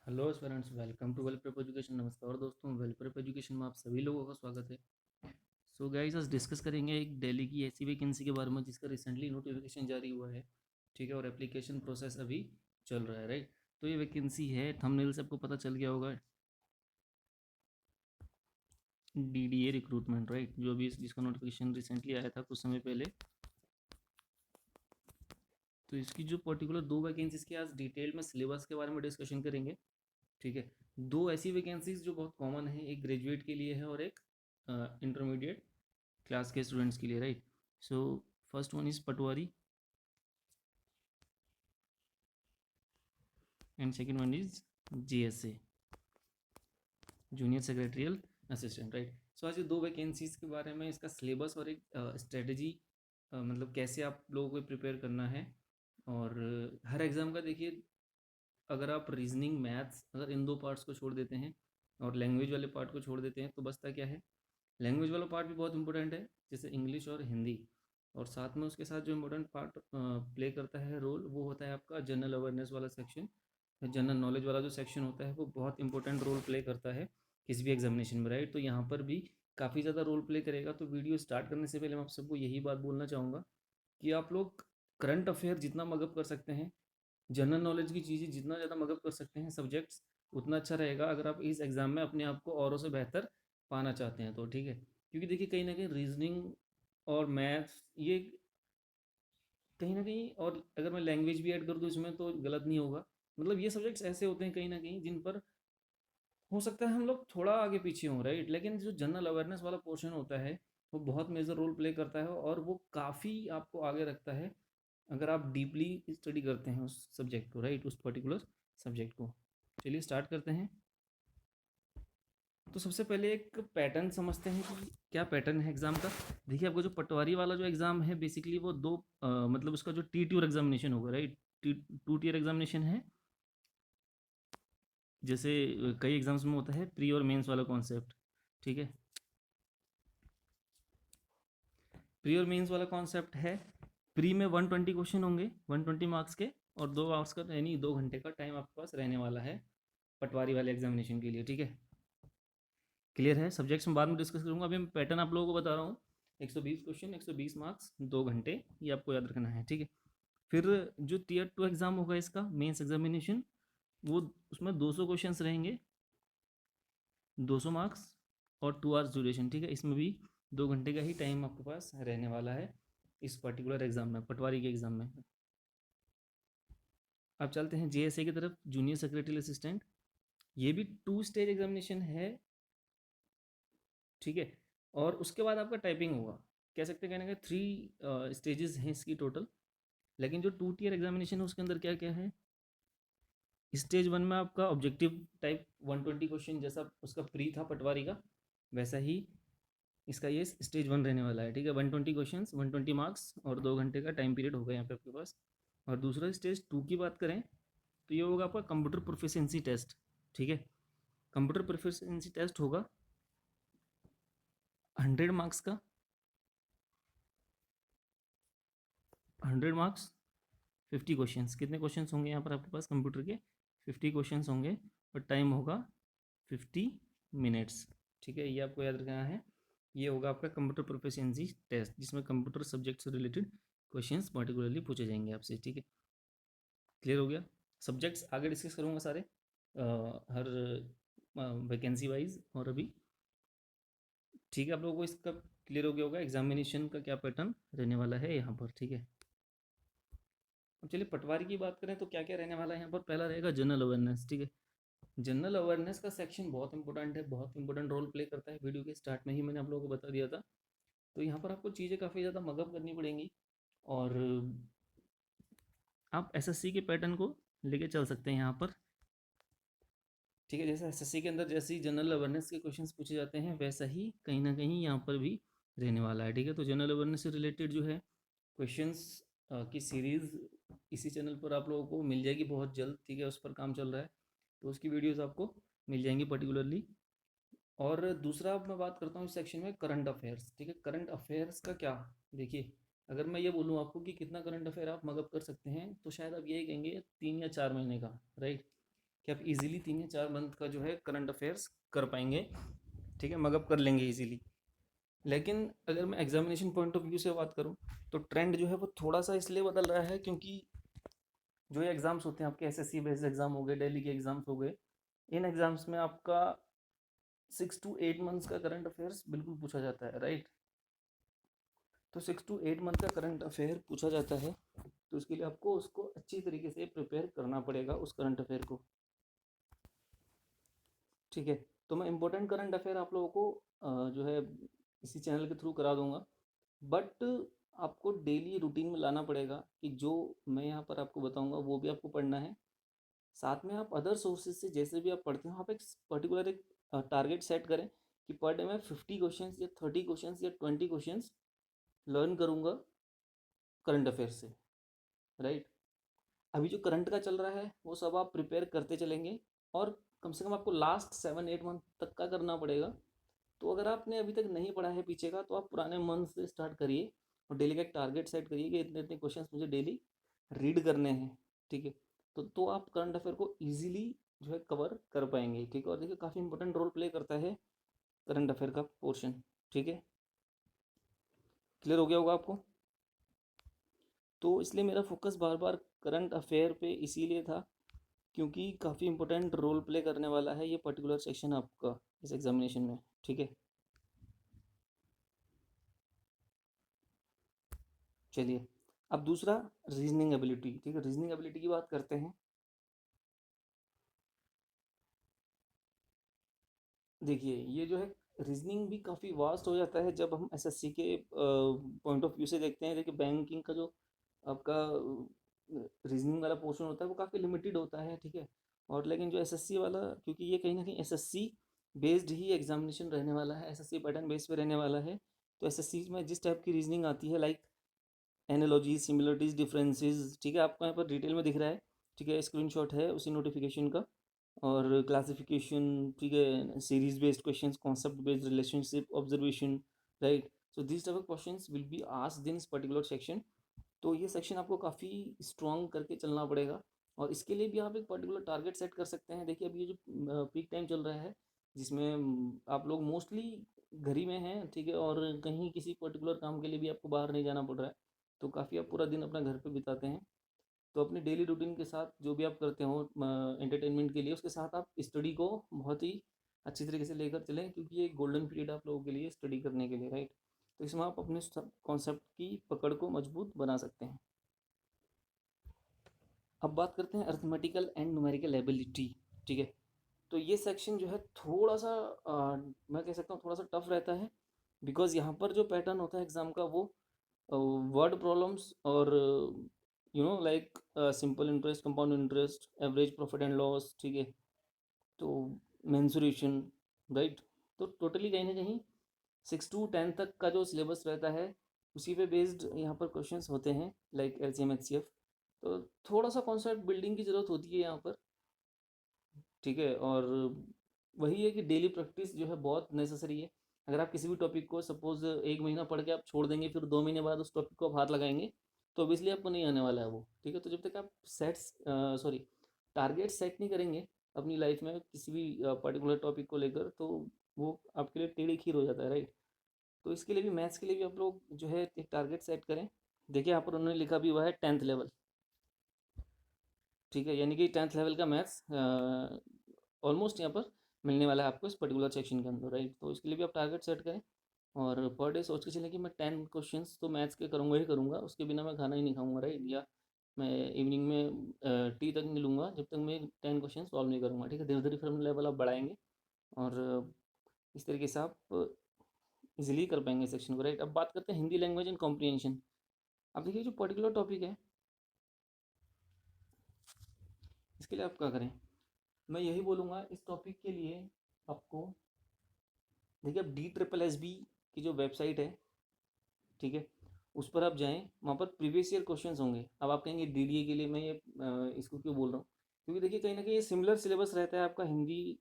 Hello students, welcome to Well Prep Education. नमस्कार दोस्तों, well Prep education में आप सभी लोगों का स्वागत है। सो गाइस, आज डिस्कस करेंगे एक दिल्ली की ऐसी वैकेंसी के बारे में जिसका रिसेंटली नोटिफिकेशन जारी हुआ है। ठीक है, और एप्लीकेशन प्रोसेस अभी चल रहा है, राइट। तो ये वैकेंसी है, थंबनेल से आपको पता चल गया होगा, डीडीए रिक्रूटमेंट, राइट, जो अभी जिसका नोटिफिकेशन रिसेंटली आया था कुछ समय पहले। तो इसकी जो पर्टिकुलर दो वैकेंसीज के आज डिटेल में सिलेबस के बारे में डिस्कशन करेंगे। ठीक है, दो ऐसी वैकेंसीज जो बहुत कॉमन है, एक ग्रेजुएट के लिए है और एक इंटरमीडिएट क्लास के स्टूडेंट्स के लिए, right. So first one is patwari and second one is GSA, junior secretarial assistant, right. सो आज ये दो वैकेंसीज के बारे में, इसका सिलेबस और एक स्ट्रेटजी, मतलब कैसे आप लोगों को प्रिपेयर करना है। और हर एग्ज़ाम का देखिए, अगर आप रीजनिंग मैथ्स अगर इन दो पार्ट्स को छोड़ देते हैं और लैंग्वेज वाले पार्ट को छोड़ देते हैं तो बचता क्या है। लैंग्वेज वाला पार्ट भी बहुत इंपॉर्टेंट है, जैसे इंग्लिश और हिंदी। और साथ में उसके साथ जो इम्पोर्टेंट पार्ट प्ले करता है रोल, वो होता है आपका जनरल अवेयरनेस वाला सेक्शन। जनरल नॉलेज वाला जो सेक्शन होता है वो बहुत इंपॉर्टेंट रोल प्ले करता है किसी भी एग्जामिनेशन में, राइट। तो यहाँ पर भी काफ़ी ज़्यादा रोल प्ले करेगा। तो वीडियो स्टार्ट करने से पहले मैं आप सबको यही बात बोलना चाहूँगा कि आप लोग करंट अफेयर जितना मगअप कर सकते हैं, जनरल नॉलेज की चीज़ें जितना ज़्यादा मगअप कर सकते हैं सब्जेक्ट्स, उतना अच्छा रहेगा अगर आप इस एग्ज़ाम में अपने आप को औरों से बेहतर पाना चाहते हैं तो, ठीक है। क्योंकि देखिए, कहीं ना कहीं रीजनिंग और मैथ्स ये कहीं ना कहीं, और अगर मैं लैंग्वेज भी ऐड कर दूँ इसमें तो गलत नहीं होगा। मतलब ये सब्जेक्ट्स ऐसे होते हैं कहीं ना कहीं जिन पर हो सकता है हम लोग थोड़ा आगे पीछे हों, राइट। लेकिन जो जनरल अवेयरनेस वाला पोर्शन होता है वो बहुत मेजर रोल प्ले करता है और वो काफ़ी आपको आगे रखता है अगर आप डीपली स्टडी करते हैं उस सब्जेक्ट को, राइट, उस पर्टिकुलर सब्जेक्ट को। चलिए स्टार्ट करते हैं। तो सबसे पहले एक पैटर्न समझते हैं कि क्या पैटर्न है एग्ज़ाम का। देखिए, आपका जो पटवारी वाला जो एग्ज़ाम है बेसिकली वो दो मतलब उसका जो टी ट्यूर एग्जामिनेशन होगा, राइट। टू टीयर एग्जामिनेशन है। जैसे कई एग्जाम्स में होता है प्री और मेंस वाला कॉन्सेप्ट, ठीक है। प्री और मेंस वाला कॉन्सेप्ट है। प्री में 120 क्वेश्चन होंगे, 120 मार्क्स के, और 2 आवर्स का यानी 2 घंटे का टाइम आपके पास रहने वाला है पटवारी वाले एग्जामिनेशन के लिए, ठीक है। क्लियर है। सब्जेक्ट्स में बाद में डिस्कस करूंगा, अभी मैं पैटर्न आप लोगों को बता रहा हूँ। 120 क्वेश्चन, 120 मार्क्स, 2 घंटे, ये आपको याद रखना है, ठीक है। फिर जो टीयर 2 एग्जाम होगा इसका मेंस एग्जामिनेशन, वो उसमें 200 क्वेश्चंस रहेंगे, 200 मार्क्स और 2 आवर्स ड्यूरेशन, ठीक है। इसमें भी 2 घंटे का ही टाइम आपके पास रहने वाला है इस पर्टिकुलर एग्जाम में, पटवारी के एग्जाम में। अब चलते हैं जेएसए की तरफ, जूनियर सेक्रेटरी असिस्टेंट। ये भी 2 स्टेज एग्जामिनेशन है, ठीक है। और उसके बाद आपका टाइपिंग होगा। कह सकते हैं कहने का 3 स्टेजेस हैं इसकी टोटल। लेकिन जो 2 टीयर एग्जामिनेशन है उसके अंदर क्या क्या है। स्टेज 1 में आपका ऑब्जेक्टिव टाइप 120 क्वेश्चन, जैसा उसका प्री था पटवारी का, वैसा ही इसका ये स्टेज 1 रहने वाला है, ठीक है। 120 क्वेश्चन, 120 मार्क्स और 2 घंटे का टाइम पीरियड होगा यहाँ पे आपके पास। और दूसरा स्टेज 2 की बात करें तो ये होगा आपका कंप्यूटर प्रोफिशिएंसी टेस्ट, ठीक है। कंप्यूटर प्रोफिशिएंसी टेस्ट होगा 100 मार्क्स का, 100 मार्क्स, 50 क्वेश्चंस। कितने क्वेश्चंस होंगे यहाँ पर आपके पास कंप्यूटर के? 50 क्वेश्चंस होंगे और टाइम होगा 50 मिनट्स, ठीक है। ये आपको याद रखना है। ये होगा आपका कंप्यूटर प्रोफिशिएंसी टेस्ट, जिसमें कंप्यूटर सब्जेक्ट से रिलेटेड क्वेश्चंस पर्टिकुलरली पूछे जाएंगे आपसे, ठीक है। क्लियर हो गया। सब्जेक्ट्स आगे डिस्कस करूँगा सारे, हर वैकेंसी वाइज और अभी, ठीक है। आप लोगों को इसका क्लियर हो गया होगा एग्जामिनेशन का क्या पैटर्न रहने वाला है यहाँ पर, ठीक है। अब चलिए पटवारी की बात करें तो क्या क्या रहने वाला है यहाँ पर। पहला रहेगा जनरल अवेयरनेस, ठीक है। जनरल अवेयरनेस का सेक्शन बहुत इंपॉर्टेंट है, बहुत इंपॉर्टेंट रोल प्ले करता है। वीडियो के स्टार्ट में ही मैंने आप लोगों को बता दिया था। तो यहाँ पर आपको चीज़ें काफ़ी ज़्यादा मगअप करनी पड़ेंगी और आप एसएससी के पैटर्न को लेके चल सकते हैं यहाँ पर, ठीक है। जैसे एसएससी के अंदर जैसे ही जनरल अवेयरनेस के क्वेश्चंस पूछे जाते हैं, वैसा ही कहीं ना कहीं यहाँ पर भी रहने वाला है, ठीक है। तो जनरल अवेयरनेस से रिलेटेड जो है क्वेश्चंस की सीरीज़ इसी चैनल पर आप लोगों को मिल जाएगी बहुत जल्द, ठीक है। उस पर काम चल रहा है, तो उसकी वीडियोज़ आपको मिल जाएंगी पर्टिकुलरली। और दूसरा अब मैं बात करता हूँ इस सेक्शन में करंट अफेयर्स, ठीक है। करंट अफेयर्स का क्या, देखिए, अगर मैं ये बोलूँ आपको कि कितना करंट अफेयर आप मगअप कर सकते हैं तो शायद आप यही कहेंगे 3 या 4 महीने का, राइट। कि आप इजीली 3 या 4 मंथ का जो है करंट अफेयर्स कर पाएंगे, ठीक है, मगअप कर लेंगे इजीली। लेकिन अगर मैं एग्जामिनेशन पॉइंट ऑफ व्यू से बात करूँ तो ट्रेंड जो है वो थोड़ा सा इसलिए बदल रहा है क्योंकि जो ये एग्ज़ाम्स होते हैं आपके एसएससी बेस्ड एग्ज़ाम हो गए, दिल्ली के एग्ज़ाम्स हो गए, इन एग्ज़ाम्स में आपका 6 to 8 मंथ्स का करंट अफेयर्स बिल्कुल पूछा जाता है, राइट। तो 6 to 8 मंथ का करंट अफेयर पूछा जाता है, तो उसके लिए आपको उसको अच्छी तरीके से प्रिपेयर करना पड़ेगा उस करंट अफेयर को, ठीक है। तो मैं इम्पोर्टेंट करंट अफेयर आप लोगों को जो है इसी चैनल के थ्रू करा दूंगा, बट आपको डेली रूटीन में लाना पड़ेगा कि जो मैं यहाँ पर आपको बताऊंगा वो भी आपको पढ़ना है। साथ में आप अदर सोर्सेज से जैसे भी आप पढ़ते हो आप एक पर्टिकुलर एक टारगेट सेट करें कि पर डे में 50 क्वेश्चन या 30 क्वेश्चन या 20 क्वेश्चन लर्न करूँगा करंट अफेयर से, राइट। अभी जो करंट का चल रहा है वो सब आप प्रिपेयर करते चलेंगे, और कम से कम आपको लास्ट 7-8 मंथ तक का करना पड़ेगा। तो अगर आपने अभी तक नहीं पढ़ा है पीछे का, तो आप पुराने मंथ से स्टार्ट करिए और डेली का एक टारगेट सेट करिए कि इतने इतने क्वेश्चंस मुझे डेली रीड करने हैं, ठीक है। तो आप करंट अफेयर को ईजिली जो है कवर कर पाएंगे, ठीक है। और देखिए काफ़ी इंपॉर्टेंट रोल प्ले करता है करंट अफेयर का पोर्शन, ठीक है। क्लियर हो गया होगा आपको। तो इसलिए मेरा फोकस बार बार करंट अफेयर पे इसीलिए था क्योंकि काफ़ी इंपॉर्टेंट रोल प्ले करने वाला है ये पर्टिकुलर सेक्शन आपका इस एग्जामिनेशन में, ठीक है। चलिए, अब दूसरा रीजनिंग एबिलिटी, ठीक है, रीजनिंग एबिलिटी की बात करते हैं। देखिए ये जो है रीजनिंग भी काफ़ी वास्ट हो जाता है जब हम एसएससी के पॉइंट ऑफ व्यू से देखते हैं। देखिए बैंकिंग का जो आपका रीजनिंग वाला पोर्शन होता है वो काफ़ी लिमिटेड होता है, ठीक है। और लेकिन जो एसएससी वाला, क्योंकि ये कहीं ना कहीं एसएससी बेस्ड ही एग्जामिनेशन रहने वाला है, एसएससी पैटर्न बेस पे रहने वाला है, तो एसएससी में जिस टाइप की रीजनिंग आती है लाइक एनालॉजी, सिमिलरिटीज, डिफरेंसेस, ठीक है, आपको यहाँ पर डिटेल में दिख रहा है, ठीक है, स्क्रीनशॉट है उसी नोटिफिकेशन का। और क्लासिफिकेशन, ठीक है, series based questions, concept based relationship observation, right. So this type of questions will be asked in this particular section. तो ये सेक्शन आपको काफ़ी स्ट्रॉन्ग करके चलना पड़ेगा, और इसके लिए भी आप एक पर्टिकुलर टारगेट सेट कर सकते हैं। देखिए अभी ये जो पीक टाइम चल रहा है जिसमें आप लोग मोस्टली घर ही में हैं, ठीक है, और कहीं किसी पर्टिकुलर काम के लिए भी आपको बाहर नहीं जाना पड़ रहा है, तो काफ़ी आप पूरा दिन अपना घर पे बिताते हैं। तो अपने डेली रूटीन के साथ जो भी आप करते हो एंटरटेनमेंट के लिए, उसके साथ आप स्टडी को बहुत ही अच्छी तरीके से लेकर चलें, क्योंकि ये एक गोल्डन पीरियड आप लोगों के लिए स्टडी करने के लिए, राइट। तो इसमें आप अपने कॉन्सेप्ट की पकड़ को मजबूत बना सकते हैं। अब बात करते हैं अर्थमेटिकल एंड न्यूमेरिकल एबिलिटी, ठीक है। तो ये सेक्शन जो है थोड़ा सा मैं कह सकता हूँ थोड़ा सा टफ रहता है, बिकॉज यहाँ पर जो पैटर्न होता है एग्ज़ाम का वो वर्ड प्रॉब्लम्स और like simple interest, compound interest, average profit and loss, ठीक है, तो मेंसुरेशन, राइट। तो टोटली कहीं ना कहीं 6 to 10 तक का जो सिलेबस रहता है उसी पे बेस्ड यहाँ पर क्वेश्चंस होते हैं लाइक एलसीएम एचसीएफ। तो थोड़ा सा कॉन्सेप्ट बिल्डिंग की ज़रूरत होती है यहाँ पर, ठीक है। और वही है कि डेली प्रैक्टिस जो है बहुत नेसेसरी है। अगर आप किसी भी टॉपिक को सपोज 1 महीना पढ़ के आप छोड़ देंगे, फिर 2 महीने बाद उस टॉपिक को आप हाथ लगाएंगे, तो ऑब्वियसली आपको नहीं आने वाला है वो, ठीक है। तो जब तक आप टारगेट सेट नहीं करेंगे अपनी लाइफ में किसी भी पर्टिकुलर टॉपिक को लेकर, तो वो आपके लिए टेढ़ी खीर हो जाता है, राइट। तो इसके लिए भी, मैथ्स के लिए भी आप लोग जो है एक टारगेट सेट करें। देखिए यहाँ पर उन्होंने लिखा भी हुआ है 10th लेवल, ठीक है, यानी कि 10th लेवल का मैथ्स ऑलमोस्ट यहाँ पर मिलने वाला है आपको इस पर्टिकुलर सेक्शन के अंदर, राइट। तो इसके लिए भी आप टारगेट सेट करें, और पर डे सोच के चलें कि मैं 10 क्वेश्चंस तो मैथ्स के करूँगा ही करूँगा, उसके बिना मैं खाना ही नहीं खाऊंगा, राइट। या मैं इवनिंग में टी तक नहीं लूँगा जब तक मैं 10 क्वेश्चन सॉल्व नहीं करूँगा, ठीक है। धीरे धीरे फिर हम लेवल आप बढ़ाएंगे, और इस तरीके से आप इजीली कर पाएंगे सेक्शन को, राइट। अब बात करते हैं हिंदी लैंग्वेज एंड कॉम्प्रीहेंशन। अब देखिए जो पर्टिकुलर टॉपिक है इसके लिए आप क्या करें, मैं यही बोलूँगा इस टॉपिक के लिए आपको, देखिए अब DSSB की जो वेबसाइट है, ठीक है, उस पर आप जाएं, वहाँ पर प्रीवियस ईयर क्वेश्चंस होंगे। अब आप कहेंगे DDA के लिए मैं ये इसको क्यों बोल रहा हूँ, क्योंकि देखिए कहीं ना कहीं ये सिमिलर सिलेबस रहता है आपका हिंदी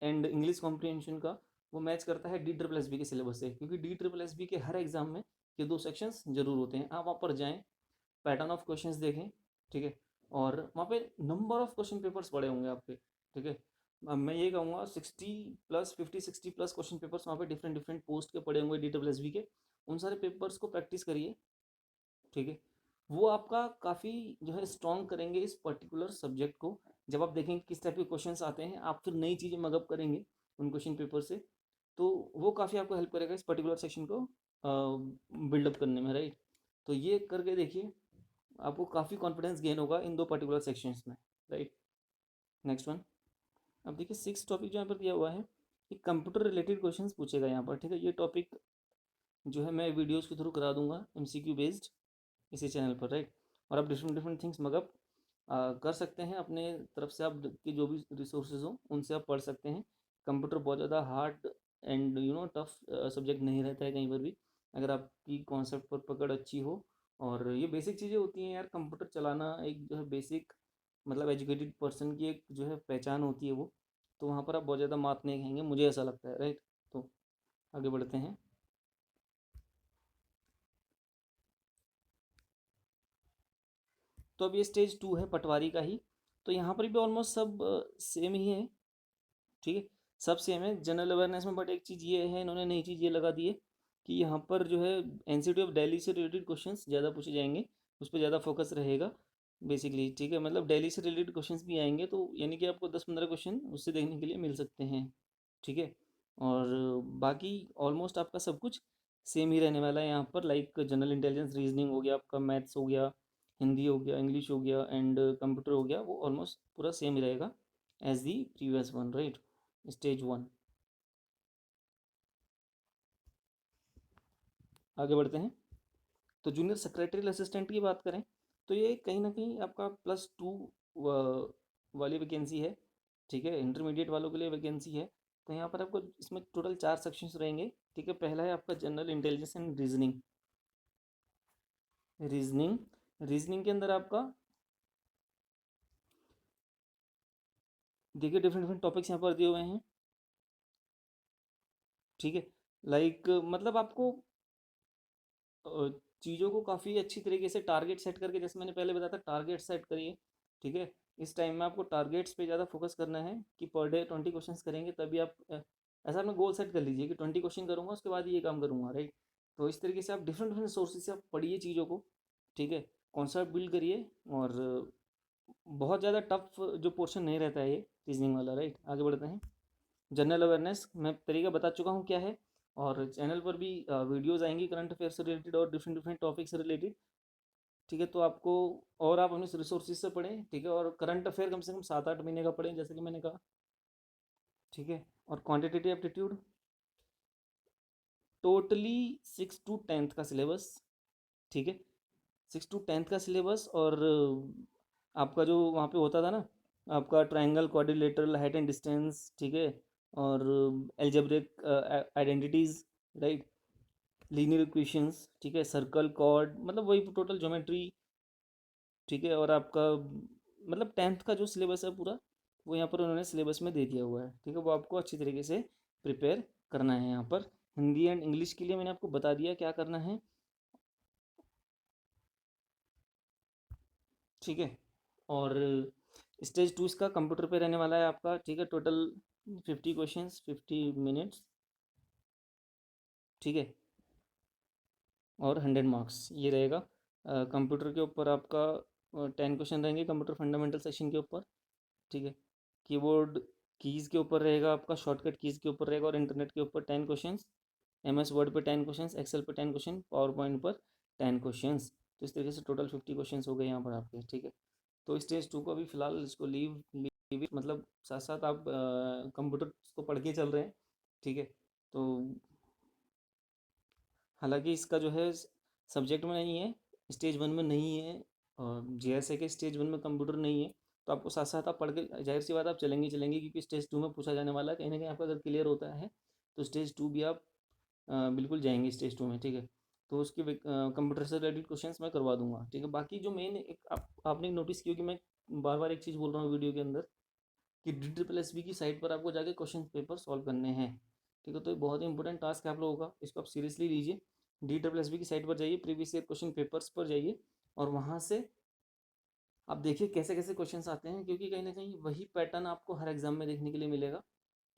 एंड इंग्लिश कॉम्प्रीहेंशन का, वो मैच करता है DSSB के सिलेबस से, क्योंकि DSSB के हर एग्जाम में ये दो सेक्शंस जरूर होते हैं। आप वहाँ पर जाएँ, पैटर्न ऑफ क्वेश्चंस देखें, ठीक है, और वहाँ पे नंबर ऑफ क्वेश्चन पेपर्स पड़े होंगे आपके, ठीक है। अब मैं ये कहूँगा 60 प्लस 50 60 प्लस क्वेश्चन पेपर्स वहाँ पे डिफरेंट डिफरेंट पोस्ट के पड़े होंगे DSSB के। उन सारे पेपर्स को प्रैक्टिस करिए, ठीक है। वो आपका काफ़ी जो है स्ट्रॉन्ग करेंगे इस पर्टिकुलर सब्जेक्ट को। जब आप देखेंगे किस टाइप के क्वेश्चंस आते हैं, आप फिर नई चीज़ें मगअप करेंगे उन क्वेश्चन पेपर से, तो वो काफ़ी आपको हेल्प करेगा इस पर्टिकुलर सेक्शन को बिल्डअप करने में, राइट। तो ये करके देखिए, आपको काफ़ी कॉन्फिडेंस गेन होगा इन दो पर्टिकुलर सेक्शंस में, राइट। Next one. अब देखिए 6 टॉपिक जो यहाँ पर दिया हुआ है, कि कंप्यूटर रिलेटेड क्वेश्चंस पूछेगा यहाँ पर, ठीक है। ये टॉपिक जो है मैं वीडियोज़ के थ्रू करा दूंगा MCQ बेस्ड इसी चैनल पर, राइट। और आप डिफरेंट डिफरेंट थिंग्स मगअप कर सकते हैं अपने तरफ से, आप की जो भी रिसोर्सेज हो उनसे आप पढ़ सकते हैं। कंप्यूटर बहुत ज़्यादा हार्ड एंड टफ सब्जेक्ट नहीं रहता है कहीं पर भी, अगर आपकी कॉन्सेप्ट पर पकड़ अच्छी हो। और ये बेसिक चीज़ें होती हैं यार, कंप्यूटर चलाना एक जो है बेसिक, मतलब एजुकेटेड पर्सन की एक जो है पहचान होती है वो। तो वहाँ पर आप बहुत ज़्यादा मात नहीं खाएंगे, मुझे ऐसा लगता है, राइट। तो आगे बढ़ते हैं। तो अब ये स्टेज 2 है पटवारी का ही। तो यहाँ पर भी ऑलमोस्ट सब सेम ही है, ठीक है। सब सेम है जनरल अवेयरनेस में, बट एक चीज़ ये है, इन्होंने नई चीज़ ये लगा दी है कि यहाँ पर जो है NCT ऑफ दिल्ली से रिलेटेड क्वेश्चंस ज़्यादा पूछे जाएंगे, उस पर ज़्यादा फोकस रहेगा बेसिकली, ठीक है। मतलब दिल्ली से रिलेटेड क्वेश्चंस भी आएंगे, तो यानी कि आपको 10-15 क्वेश्चन उससे देखने के लिए मिल सकते हैं, ठीक है। और बाकी ऑलमोस्ट आपका सब कुछ सेम ही रहने वाला है यहाँ पर, लाइक जनरल इंटेलिजेंस, रीजनिंग हो गया आपका, मैथ्स हो गया, हिंदी हो गया, इंग्लिश हो गया एंड कंप्यूटर हो गया, वो ऑलमोस्ट पूरा सेम ही रहेगा as the previous one, right. Stage 1। आगे बढ़ते हैं। तो जूनियर सेक्रेटरी असिस्टेंट की बात करें, तो ये कहीं ना कहीं आपका +2 वाली वैकेंसी है, ठीक है। इंटरमीडिएट वालों के लिए वैकेंसी है। तो यहाँ पर आपको इसमें टोटल 4 सेक्शंस रहेंगे, ठीक है। पहला है आपका general intelligence and reasoning. Reasoning reasoning के अंदर आपका देखिए डिफरेंट डिफरेंट टॉपिक्स यहाँ पर दिए हुए हैं, ठीक है। लाइक मतलब आपको चीज़ों को काफ़ी अच्छी तरीके से टारगेट सेट करके, जैसे मैंने पहले बताया था, टारगेट सेट करिए, ठीक है। इस टाइम में आपको टारगेट्स पे ज़्यादा फोकस करना है कि पर डे 20 क्वेश्चंस करेंगे, तभी आप ऐसा अपना गोल सेट कर लीजिए कि 20 क्वेश्चन करूँगा उसके बाद ये काम करूँगा, राइट। तो इस तरीके से आप डिफरेंट डिफरेंट सोर्सेज से आप पढ़िए चीज़ों को, ठीक है। कॉन्सेप्ट बिल्ड करिए, और बहुत ज़्यादा टफ जो पोर्शन नहीं रहता है ये रीजनिंग वाला, राइट। आगे बढ़ते हैं। जनरल अवेयरनेस मैं तरीका बता चुका हूँ क्या है, और चैनल पर भी वीडियोज़ आएंगी करंट अफेयर से रिलेटेड और डिफरेंट डिफरेंट टॉपिक से रिलेटेड, ठीक है। तो आपको, और आप अपने रिसोर्सेज से पढ़ें, ठीक है। और करंट अफेयर कम से कम 7-8 महीने का पढ़ें, जैसे कि मैंने कहा, ठीक है। और quantitative aptitude totally 6 to 10th का सिलेबस, ठीक है। 6 to 10th का सिलेबस। और आपका जो वहाँ पे होता था ना, आपका triangle, quadrilateral, height and distance, ठीक है। और algebraic identities, right. Linear equations, ठीक है। सर्कल, कॉर्ड, मतलब वही टोटल ज्योमेट्री, ठीक है। और आपका मतलब 10th का जो सिलेबस है पूरा, वो यहाँ पर उन्होंने सिलेबस में दे दिया हुआ है, ठीक है। वो आपको अच्छी तरीके से प्रिपेयर करना है यहाँ पर। हिंदी एंड इंग्लिश के लिए मैंने आपको बता दिया क्या करना है, ठीक है। और स्टेज 2 इसका कंप्यूटर पे रहने वाला है आपका, ठीक है। टोटल 50 क्वेश्चंस, 50 मिनट्स, ठीक है। और 100 मार्क्स ये रहेगा। कंप्यूटर के ऊपर आपका 10 क्वेश्चन रहेंगे कंप्यूटर फंडामेंटल सेक्शन के ऊपर, ठीक है। कीबोर्ड कीज़ के ऊपर रहेगा आपका, शॉर्टकट कीज़ के ऊपर रहेगा, और इंटरनेट के ऊपर 10 क्वेश्चंस, MS वर्ड पे 10 क्वेश्चंस, एक्सेल पे 10 क्वेश्चन, पावर पॉइंट पर 10 क्वेश्चंस। तो इस तरीके से टोटल 50 क्वेश्चंस हो गए यहाँ पर आपके, ठीक है। तो स्टेज 2 को अभी फ़िलहाल इसको लीव इट, मतलब साथ साथ आप कंप्यूटर को पढ़ के चल रहे हैं, ठीक है। तो हालांकि इसका जो है सब्जेक्ट में नहीं है, स्टेज 1 में नहीं है, और JSA के स्टेज 1 में कंप्यूटर नहीं है। तो आपको साथ साथ आप पढ़ के, जाहिर सी बात आप चलेंगे चलेंगे, क्योंकि स्टेज 2 में पूछा जाने वाला है, कहीं ना कहीं आपका अगर क्लियर होता है तो स्टेज 2 भी आप बिल्कुल जाएंगे स्टेज 2 में, ठीक है। तो उसके कंप्यूटर से रिलेटेड क्वेश्चंस मैं करवा दूंगा, ठीक है। बाकी जो मेन एक आपने नोटिस किया कि मैं बार बार एक चीज़ बोल रहा हूँ वीडियो के अंदर, कि DSSB की साइट पर आपको जाके क्वेश्चन पेपर सॉल्व करने हैं, ठीक है। तो ये बहुत ही इंपॉर्टेंट टास्क है आप लोगों का, इसको आप सीरियसली लीजिए। DSSB की साइट पर जाइए, प्रीवियस ईयर क्वेश्चन पेपर्स पर जाइए, और वहाँ से आप देखिए कैसे कैसे क्वेश्चंस आते हैं, क्योंकि कहीं ना कहीं वही पैटर्न आपको हर एग्जाम में देखने के लिए मिलेगा।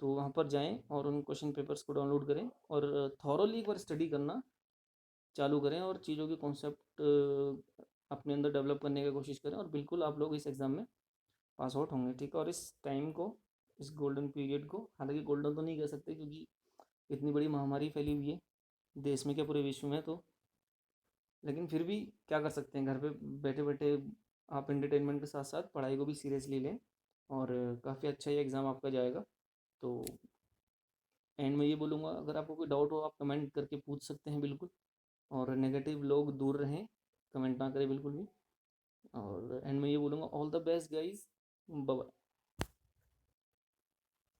तो वहाँ पर जाएं और उन क्वेश्चन पेपर्स को डाउनलोड करें और थॉरोली एक बार स्टडी करना चालू करें और चीज़ों के कॉन्सेप्ट अपने अंदर डेवलप करने की कोशिश करें, और बिल्कुल आप लोग इस एग्ज़ाम में पास आउट होंगे, ठीक है। और इस टाइम को, इस गोल्डन पीरियड को, हालांकि गोल्डन तो नहीं कह सकते क्योंकि इतनी बड़ी महामारी फैली हुई है देश में क्या पूरे विश्व में, तो लेकिन फिर भी क्या कर सकते हैं, घर पे बैठे बैठे आप एंटरटेनमेंट के साथ साथ पढ़ाई को भी सीरियसली लें, और काफ़ी अच्छा ये एग्ज़ाम आपका जाएगा। तो एंड में ये बोलूँगा, अगर आपको कोई डाउट हो आप कमेंट करके पूछ सकते हैं बिल्कुल, और नेगेटिव लोग दूर रहें, कमेंट ना करें बिल्कुल भी। और एंड में ये बोलूँगा, all the best guys, bye.